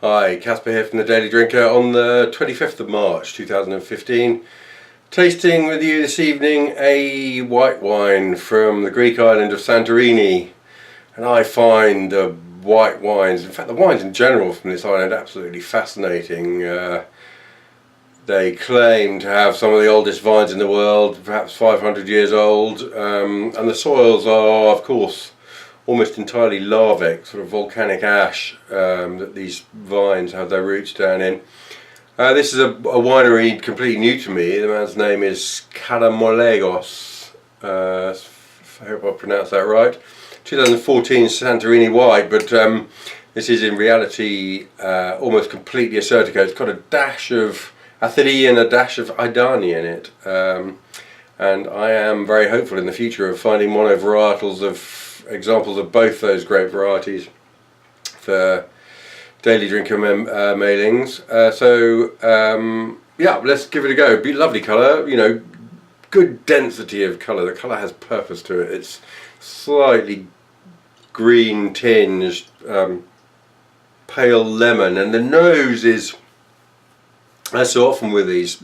Hi, Casper here from the Daily Drinker on the 25th of March 2015. Tasting with you this evening a white wine from the Greek island of Santorini. And I find the white wines, in fact the wines in general from this island, absolutely fascinating. They claim to have some of the oldest vines in the world, perhaps 500 years old, and the soils are, of course, almost entirely lavic, sort of volcanic ash that these vines have their roots down in. This is a winery completely new to me. The man's name is Karamolegos. I hope I pronounced that right. 2014 Santorini white, but this is in reality almost completely Assyrtiko. It's got a dash of Athiri and a dash of Idani in it. And I am very hopeful in the future of finding monovarietals of examples of both those grape varieties for Daily Drinker mailings. Yeah, let's give it a go. Lovely colour, you know, good density of colour. The colour has purpose to it. It's slightly green tinged, pale lemon, and the nose is, as so often with these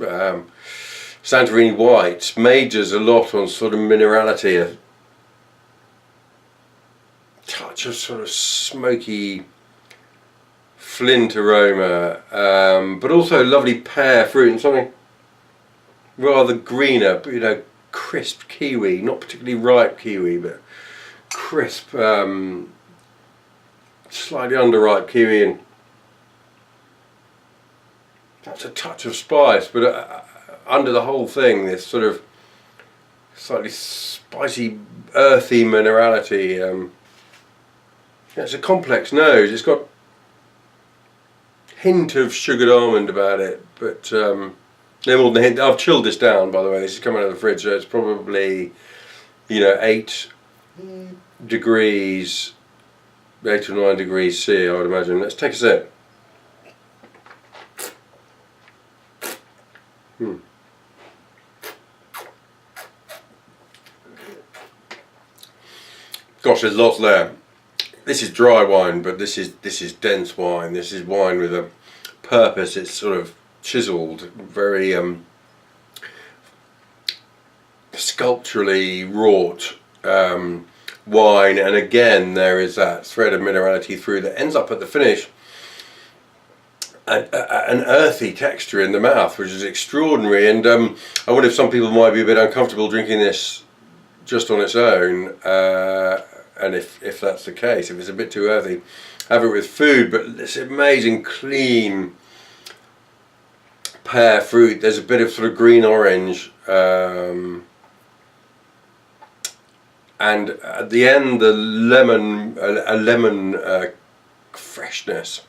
Santorini whites, majors a lot on sort of minerality, a touch of sort of smoky flint aroma, but also lovely pear fruit and something rather greener, but, you know, crisp kiwi, not particularly ripe kiwi, but crisp, slightly underripe kiwi, and that's a touch of spice, but under the whole thing, this sort of slightly spicy, earthy minerality. It's a complex nose. It's got a hint of sugared almond about it, but no more than a hint. I've chilled this down, by the way. This is coming out of the fridge, so it's probably, you know, 8 degrees, 8 or 9 degrees C, I would imagine. Let's take a sip. Gosh, there's lots there. This is dry wine, but this is dense wine. This is wine with a purpose. It's sort of chiseled, very sculpturally wrought wine, and again there is that thread of minerality through that ends up at the finish an earthy texture in the mouth, which is extraordinary. And I wonder if some people might be a bit uncomfortable drinking this just on its own. And if that's the case, if it's a bit too earthy, have it with food. But this amazing clean pear fruit. There's a bit of sort of green orange, and at the end the lemon, a lemon freshness,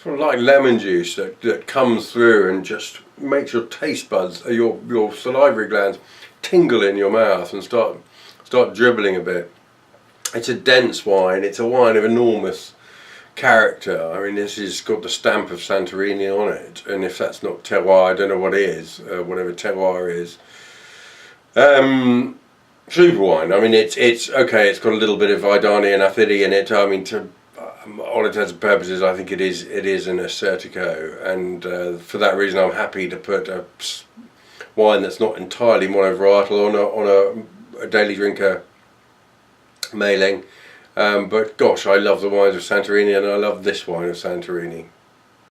sort of like lemon juice that comes through and just makes your taste buds, your salivary glands, tingle in your mouth and start dribbling a bit. It's a dense wine. It's a wine of enormous character. I mean, this has got the stamp of Santorini on it, and if that's not terroir, I don't know what is. Whatever terroir is. Super wine. I mean, it's okay. It's got a little bit of Idani and Athiri in it. I mean, to all intents and purposes, I think it is an Assyrtiko, and for that reason, I'm happy to put a wine that's not entirely monovarietal on a Daily Drinker mailing, but gosh, I love the wines of Santorini, and I love this wine of Santorini.